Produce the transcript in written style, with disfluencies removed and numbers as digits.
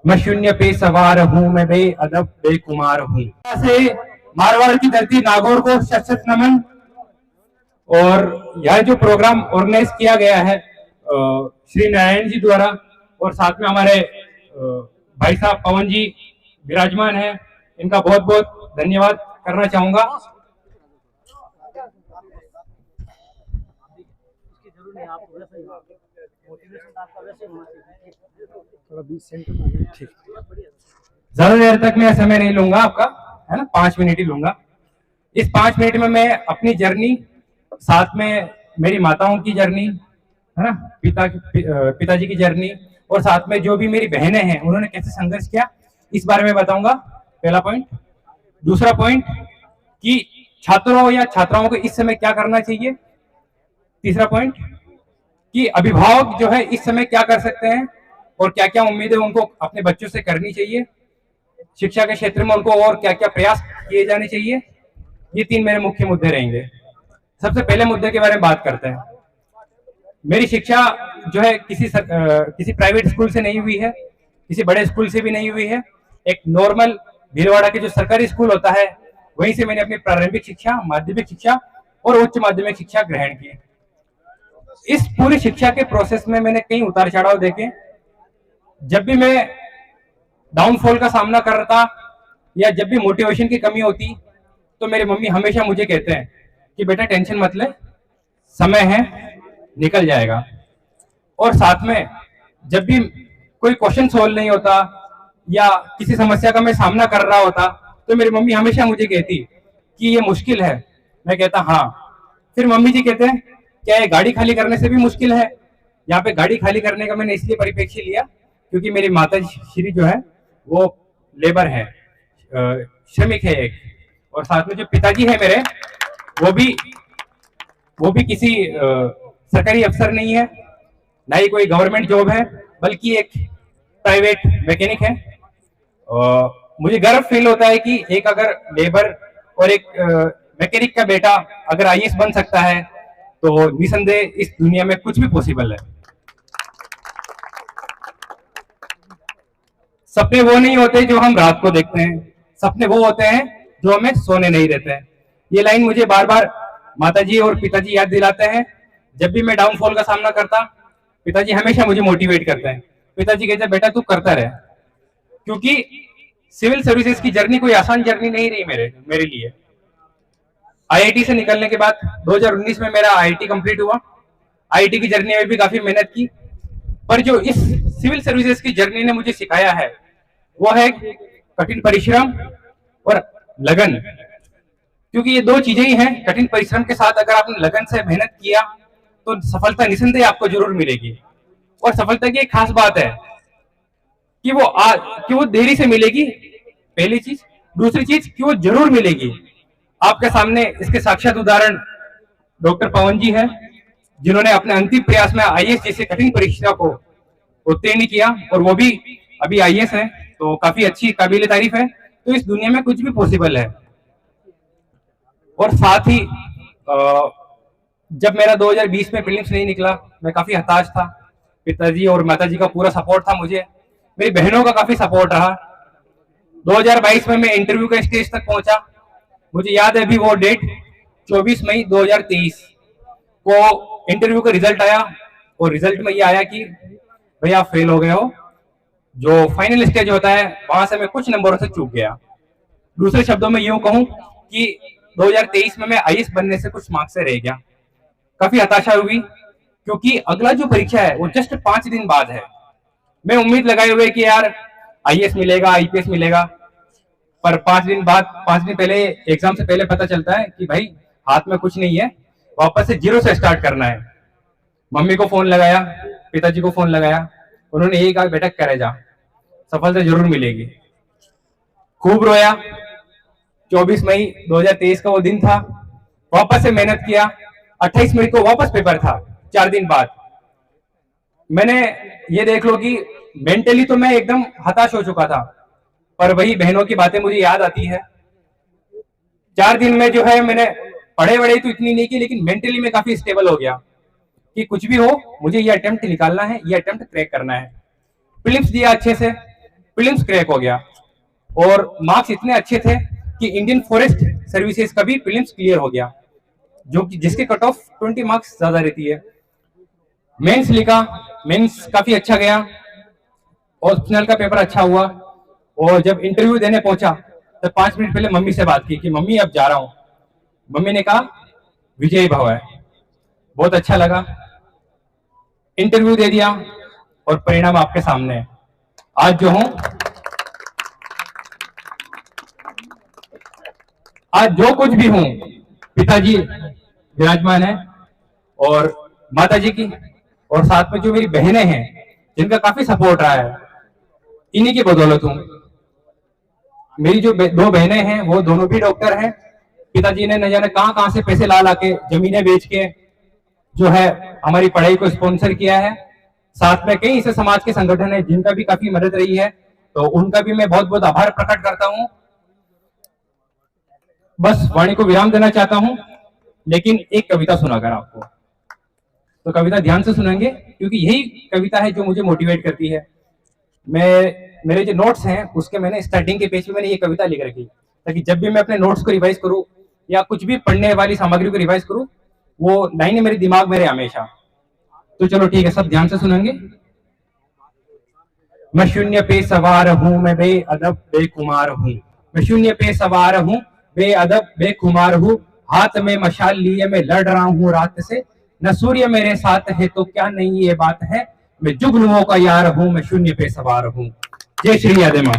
मैं शून्य पे सवार हूँ, मैं बेअदब बेकुमार हूँ। से मारवाड़ की धरती नागौर को शत शत नमन। और यह जो प्रोग्राम ऑर्गेनाइज किया गया है श्री नारायण जी द्वारा, और साथ में हमारे भाई साहब पवन जी विराजमान है, इनका बहुत बहुत धन्यवाद करना चाहूंगा। ज्यादा देर तक मैं समय नहीं लूंगा आपका, है ना, 5 मिनट ही लूंगा। इस 5 मिनट में मैं अपनी जर्नी, साथ में मेरी माताओं की जर्नी, है ना, पिताजी की जर्नी, और साथ में जो भी मेरी बहनें हैं उन्होंने कैसे संघर्ष किया, इस बारे में बताऊंगा। पहला पॉइंट। दूसरा पॉइंट कि छात्रों या छात्राओं को इस समय क्या करना चाहिए। तीसरा पॉइंट कि अभिभावक जो है इस समय क्या कर सकते हैं और क्या क्या उम्मीदें उनको अपने बच्चों से करनी चाहिए। शिक्षा के क्षेत्र में उनको और क्या क्या प्रयास किए जाने चाहिए। ये 3 मेरे मुख्य मुद्दे रहेंगे। सबसे पहले मुद्दे के बारे में बात करते हैं। मेरी शिक्षा जो है किसी प्राइवेट स्कूल से नहीं हुई है, किसी बड़े स्कूल से भी नहीं हुई है। एक नॉर्मल भीलवाड़ा के जो सरकारी स्कूल होता है वहीं से मैंने अपनी प्रारंभिक शिक्षा, माध्यमिक शिक्षा और उच्च माध्यमिक शिक्षा ग्रहण की। इस पूरी शिक्षा के प्रोसेस में मैंने कई उतार चढ़ाव देखे। जब भी मैं डाउनफॉल का सामना कर रहा था या जब भी मोटिवेशन की कमी होती, तो मेरी मम्मी हमेशा मुझे कहते हैं कि बेटा टेंशन मत ले, समय है, निकल जाएगा। और साथ में जब भी कोई क्वेश्चन सोल्व नहीं होता या किसी समस्या का मैं सामना कर रहा होता, तो मेरी मम्मी हमेशा मुझे कहती कि ये मुश्किल है। मैं कहता हाँ। फिर मम्मी जी कहते हैं क्या ये गाड़ी खाली करने से भी मुश्किल है। यहाँ पे गाड़ी खाली करने का मैंने इसलिए परिप्रेक्ष्य लिया क्योंकि मेरी माता श्री जो है वो लेबर है, श्रमिक है एक। और साथ में जो पिताजी है मेरे, वो भी किसी सरकारी अफसर नहीं है, ना ही कोई गवर्नमेंट जॉब है, बल्कि एक प्राइवेट मैकेनिक है। मुझे गर्व फील होता है कि एक अगर लेबर और एक मैकेनिक का बेटा अगर आईएएस बन सकता है तो निसंदेह इस दुनिया में कुछ भी पॉसिबल है। सपने वो नहीं होते जो हम रात को देखते हैं, सपने वो होते हैं जो हमें सोने नहीं देते हैं। ये लाइन मुझे बार बार माताजी और पिताजी याद दिलाते हैं। जब भी मैं डाउनफॉल का सामना करता, पिताजी हमेशा मुझे मोटिवेट करते हैं। पिताजी कहते हैं बेटा तू करता रहे, क्योंकि सिविल सर्विसेज की जर्नी कोई आसान जर्नी नहीं रही मेरे लिए। आईआईटी से निकलने के बाद 2019 में मेरा आईआईटी कंप्लीट हुआ। आईआईटी की जर्नी में भी काफी मेहनत की, पर जो इस सिविल सर्विसेज की जर्नी ने मुझे सिखाया है वो है कठिन परिश्रम और लगन। क्योंकि ये 2 चीजें ही हैं। कठिन परिश्रम के साथ अगर आपने लगन से मेहनत किया तो सफलता निसंदेह आपको जरूर मिलेगी। और सफलता की एक खास बात है कि वो देरी से मिलेगी, पहली चीज। दूसरी चीज कि वो जरूर मिलेगी। आपके सामने इसके साक्षात उदाहरण डॉक्टर पवन जी हैं, जिन्होंने अपने अंतिम प्रयास में आईएएस जैसे कठिन परीक्षा को उत्तीर्ण किया, और वो भी अभी आईएएस है, तो काफी अच्छी काबिल तारीफ है। तो इस दुनिया में कुछ भी पॉसिबल है। और साथ ही जब मेरा 2020 में प्रीलिम्स नहीं निकला, मैं काफी हताश था। पिताजी और माताजी का पूरा सपोर्ट था मुझे, मेरी बहनों का काफी सपोर्ट रहा। 2022 में मैं इंटरव्यू के स्टेज तक पहुंचा। मुझे याद है अभी वो डेट, 24 मई 2023 को इंटरव्यू का रिजल्ट आया, और रिजल्ट में ये आया कि भैया आप फेल हो गए हो। जो फाइनल स्टेज होता है वहां से मैं कुछ नंबरों से चूक गया। दूसरे शब्दों में यूं कहूं कि 2023 में मैं आईएएस बनने से कुछ मार्क्स से रह गया। काफी हताशा हुई, क्योंकि अगला जो परीक्षा है वो जस्ट 5 दिन बाद है। मैं उम्मीद लगाए हुए कि यार आईएएस मिलेगा, आईपीएस मिलेगा, पर 5 दिन बाद, 5 दिन पहले एग्जाम से पहले पता चलता है कि भाई हाथ में कुछ नहीं है, वापस से जीरो से स्टार्ट करना है। मम्मी को फोन लगाया, पिताजी को फोन लगाया, उन्होंने यही कहा बेटा करे जा, सफलता जरूर मिलेगी। खूब रोया। 24 मई 2023 का वो दिन था। वापस से मेहनत किया। 28 मई को वापस पेपर था, 4 दिन बाद। मैंने ये देख लो कि मेंटली तो मैं एकदम हताश हो चुका था, पर वही बहनों की बातें मुझे याद आती है। 4 दिन में जो है मैंने पढ़े तो इतनी नहीं की, लेकिन मेंटली में काफी स्टेबल हो गया कि कुछ भी हो मुझे ये अटेम्प्ट निकालना है, ये अटेम्प्ट क्रैक करना है। प्रीलिम्स दिया अच्छे से। प्रीलिम्स क्रैक हो गया और मार्क्स इतने अच्छे थे कि इंडियन फॉरेस्ट सर्विसेज का भी प्रीलिम्स क्लियर हो गया, जो कि जिसके कट ऑफ 20 मार्क्स ज्यादा रहती है। मेंस लिखा, मेंस काफी अच्छा गया, ऑप्शनल का पेपर अच्छा हुआ। और जब इंटरव्यू देने पहुंचा तो 5 मिनट पहले मम्मी से बात की कि मम्मी अब जा रहा हूं। मम्मी ने कहा विजयी भव है। बहुत अच्छा लगा, इंटरव्यू दे दिया और परिणाम आपके सामने है। आज जो हूं, आज जो कुछ भी हूं, पिताजी विराजमान है और माता जी की, और साथ में जो मेरी बहनें हैं जिनका काफी सपोर्ट रहा है, इन्हीं की बदौलत हूं। मेरी जो दो बहनें हैं वो दोनों भी डॉक्टर हैं। पिताजी ने न जाने कहां कहां से पैसे ला ला के, जमीनें बेच के जो है हमारी पढ़ाई को स्पॉन्सर किया है। साथ में कई ऐसे समाज के संगठन है जिनका भी काफी मदद रही है, तो उनका भी मैं बहुत बहुत आभार प्रकट करता हूं। बस वाणी को विराम देना चाहता हूं, लेकिन एक कविता सुनाकर आपको, तो कविता ध्यान से सुनेंगे क्योंकि यही कविता है जो मुझे मोटिवेट करती है। मेरे जो नोट्स हैं उसके मैंने स्टार्टिंग के पेज पे मैंने ये कविता लिख रखी, ताकि जब भी मैं अपने नोट्स को रिवाइज करूं या कुछ भी पढ़ने वाली सामग्री को रिवाइज करूं, वो लाइनें मेरे दिमाग में रहे हमेशा। तो चलो ठीक है, सब ध्यान से सुनेंगे। मैं शून्य पे सवार हूं, मैं बेअदब बेखुमार हूं। मैं शून्य पे सवार हूं, बेअदब बेखुमार हूं। हाथ में मशाल लिए मैं लड़ रहा हूं रात से। न सूर्य मेरे साथ है तो क्या नहीं ये बात है। मैं जुगनुओं का यार हूं, मैं शून्य पे सवार हूं। जय श्री आदिमा।